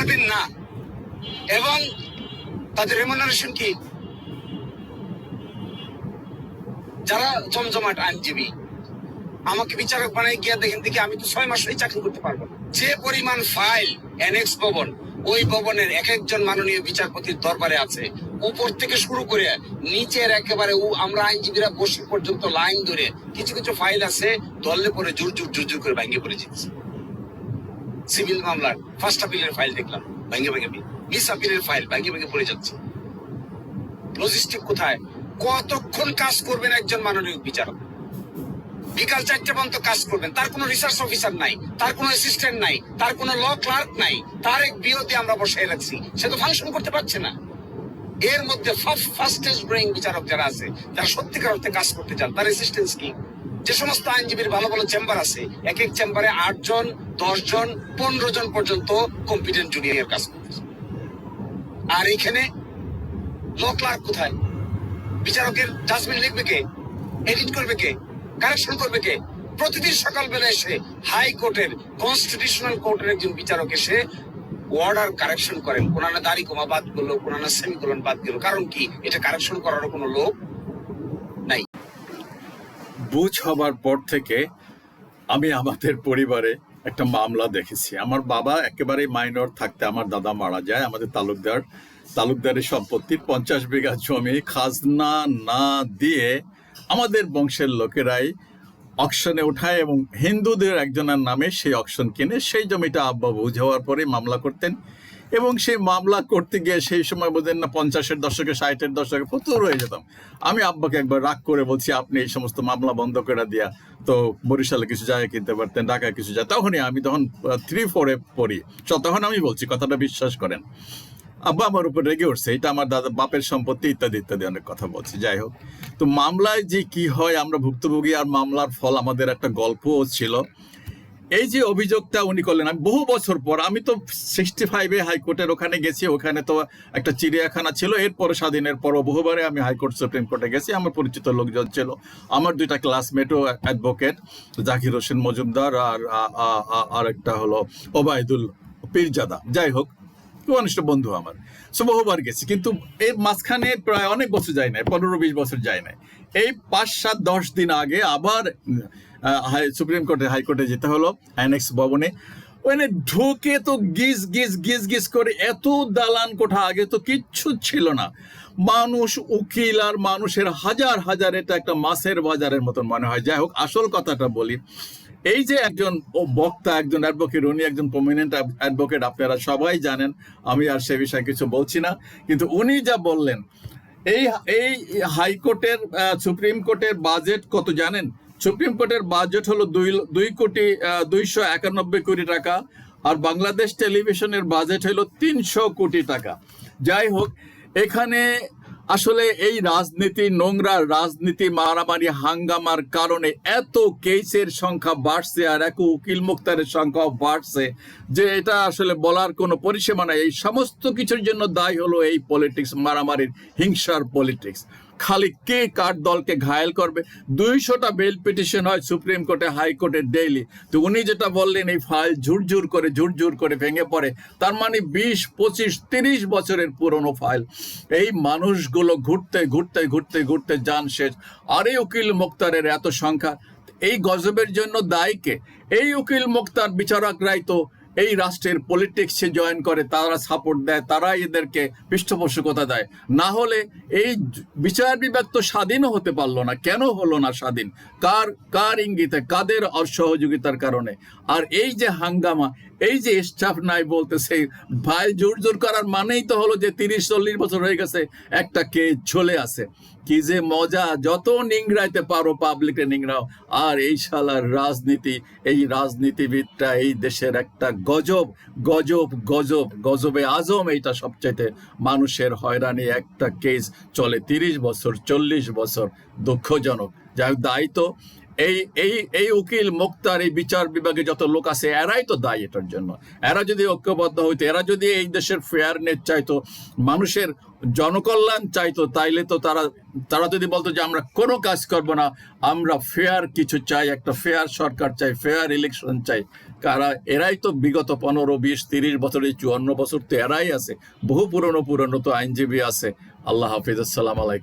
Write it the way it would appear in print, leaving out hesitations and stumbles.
পারবেন না। এবং তাদের রেমুনারেশন কি? যারা জমজমাট আইনজীবী, আমাকে বিচারক বানাই গিয়া দেখেন দেখি আমি তো 6 মাস চাকরি করতে পারবো না। যে পরিমাণ ফাইল অ্যানেক্স ভবন, ওই ভবনের এক একজন মাননীয় বিচারপতির দরবারে আছে, উপর থেকে শুরু করে নিচের একেবারে আমরা আইনজীবীরা বসে পর্যন্ত লাইন ধরে কিছু কিছু ফাইল আছে, দলে পরে জোর জোর করে ভাঙে পড়ে যেতেছে। সিভিল মামলার ফার্স্ট আপিলের ফাইল দেখলাম ভাঙে মিস আপিলের ফাইল ভাঙে পড়ে যাচ্ছে। লজিস্টিক কোথায়? কতক্ষণ কাজ করবেন একজন মাননীয় বিচারক? বিকাল 4টে পর্যন্ত কাজ করবেন, তার কোনো রিসার্চ অফিসার নাই, তার কোনো অ্যাসিস্ট্যান্ট নাই, তার কোনো ল ক্লার্ক নাই, তার এক বিওতে আমরা বসাই রাখছি, সে তো ফাংশন করতে পারছে না। এর মধ্যে ফাস্টেস্ট গ্রোয়িং বিচারক যারা আছে, যারা সত্যিকার অর্থে কাজ করতে চান, তার অ্যাসিস্ট্যান্স কি? যে সমস্ত আইনজীবীর ভালো ভালো চেম্বার আছে, এক এক চেম্বারে 8 জন 10 জন 15 জন পর্যন্ত কম্পিটেন্ট জুনিয়র কাজ করতেছে। আর এইখানে ল ক্লার্ক কোথায়? বিচারকের জাজমেন্ট লিখবে কে? এডিট করবে কে? কারেকশন করবে কে? প্রতিদিন সকালবেলা এসে হাইকোর্টের কনস্টিটিউশনাল কোর্টের একজন বিচারক এসে অর্ডার কারেকশন করেন, কোনানা দাড়ি কমা বাদ গেল, কোনানা সেমিকোলন বাদ গেল। কারণ কি? এটা কারেকশন করার কোনো লোক নাই। বুঝ হবার পর থেকে আমি আমাদের পরিবারে একটা মামলা দেখেছি। আমার বাবা একেবারে মাইনর থাকতে আমার দাদা মারা যায়। আমাদের তালুকদারের সম্পত্তির 50 বিঘা জমি খাজনা না দিয়ে আমাদের বংশের লোকেরাই অকশনে উঠায় এবং হিন্দুদের একজনের নামে সেই অকশন কিনে সেই জমিটা আব্বা বুঝ হওয়ার পরে মামলা করতেন। এবং সেই মামলা করতে গিয়ে সেই সময় বোঝেন না 50-এর দশকে 60-এর দশকে প্রচুর হয়ে যেতাম। আমি আব্বাকে একবার রাগ করে বলছি, আপনি এই সমস্ত মামলা বন্ধ করে দিয়া তো বরিশালে কিছু জায়গা কিনতে পারতেন, ঢাকায় কিছু যায়। আমি তখন 3-4-এ পড়ি, তখন আমি বলছি, কথাটা বিশ্বাস করেন। আব্বা আমার উপর রেগে উঠছে, এটা আমার দাদা বাপের সম্পত্তি ইত্যাদি ইত্যাদি অনেক কথা বলছি। যাই হোক, তো মামলায় যে কি হয় আমরা ভুক্তভোগী, আর মামলার ফল আমাদের একটা গল্পও ছিল। এই যে অভিযোগটা উনি করলেন, আমি বহু বছর পর, আমি তো 65-এ হাইকোর্টের ওখানে গেছি, ওখানে তো একটা চিড়িয়াখানা ছিল। এরপরে স্বাধীনের পর বহুবারে আমি হাইকোর্ট সুপ্রিম কোর্টে গেছি, আমার পরিচিত লোকজন ছিল। আমার 2টা ক্লাসমেটও অ্যাডভোকেট, জাকির হোসেন মজুমদার আর একটা হলো ওবায়দুল পীরজাদা। যাই হোক, ঘনিষ্ঠ বন্ধু আমার, বহুবার গেছি। কিন্তু এর মাঝখানে প্রায় অনেক বছর যায় নাই, 15-20 বছর যায় নাই। এই 5-7-10 দিন আগে আবার সুপ্রিম কোর্টে হাইকোর্টে যেতে হলো, অ্যানেক্স ভবনে। ওখানে ঢুকে তো গিজ করে এত দালান কোঠা, আগে তো কিচ্ছু ছিল না। মানুষ, উকিল আর মানুষের হাজার, এটা একটা মাছের বাজারের মতন মনে হয়। যাই হোক, আসল কথাটা বলি, এই যে একজন বক্তা, একজন অ্যাডভোকেট, উনি একজন প্রমিনেন্ট অ্যাডভোকেট, আপনারা সবাই জানেন, আমি আর সে বিষয়ে কিছু বলছি না। কিন্তু উনি যা বললেন, এই হাইকোর্টের সুপ্রিম কোর্টের বাজেট কত জানেন? সুপ্রিম কোর্টের বাজেট হলো 2,291 কোটি টাকা, আর বাংলাদেশ টেলিভিশনের বাজেট হলো 300 কোটি টাকা। যাই হোক, এখানে আসলে এই রাজনীতি, নোংরা রাজনীতি, মারামারি, হাঙ্গামার কারণে এত কেসের সংখ্যা বাড়ছে, আর এক উকিল মুক্তারের সংখ্যাও বাড়ছে, যে এটা আসলে বলার কোনো পরিসীমা নাই। এই সমস্ত কিছুর জন্য দায়ী হলো এই পলিটিক্স, মারামারির, হিংসার পলিটিক্স। খালি কে কার দলকে ঘায়েল করবে। 200টা বেল পিটিশন হয় সুপ্রিম কোর্টে, হাইকোর্টে ডেইলি। তো উনি যেটা বললেন, এই ফাইল ঝুরঝুর করে ভেঙে পড়ে, তার মানে 20, 25, 30 বছরের পুরনো ফাইল। এই মানুষগুলো ঘুরতে যান শেষ। আর এই উকিল মুক্তারের এত সংখ্যা, এই গজবের জন্য দায়ী কে? এই উকিল মুক্তার বিচারকরাই তো এই রাষ্ট্রের পলিটিক্সে জয়েন করে, তারা সাপোর্ট দেয়, তারা এদেরকে পৃষ্ঠপোষকতা দেয়। না হলে এই বিচার বিভাগ তো স্বাধীনও হতে পারলো না। কেন হলো না স্বাধীন? কার ইঙ্গিতে, কাদের অসহযোগিতার কারণে? আর এই যে হাঙ্গামা, এই যে স্টাফ নাই বলতেছে, ভাই জোর করার মানেই তো হলো যে 30-40 বছর হয়ে গেছে একটা কেস চলে আসে। কি যে মজা, যত নিংড়াইতে পারো পাবলিকে নিংড়াও। আর এই শালার রাজনীতি, এই রাজনীতিবিদটা এই দেশের একটা গজবে আজম। এইটা সবচাইতে মানুষের হয়রানি, একটা কেস চলে 30 বছর, 40 বছর, দুঃখজনক। যাই হোক, দায়ী তো এই উকিল মুক্তার, এই বিচার বিভাগে যত লোক আছে, এরাই তো দায়ী এটার জন্য। এরা যদি ঐক্যবদ্ধ হইতো, এরা যদি এই দেশের ফেয়ারনেস চাইতো, মানুষের জনকল্যাণ চাইতো, তাইলে তো তারা যদি বলতো যে আমরা কোনো কাজ করব না, আমরা ফেয়ার কিছু চাই, একটা ফেয়ার সরকার চাই, ফেয়ার ইলেকশন চাই, কারা, এরাই তো বিগত 15, 20, 30 বছর, এই 54 বছর তো এরাই আছে। বহু পুরনো পুরনো তো আইনজীবী আছে। আল্লাহ হাফিজ, আসসালাম আলাইকুম।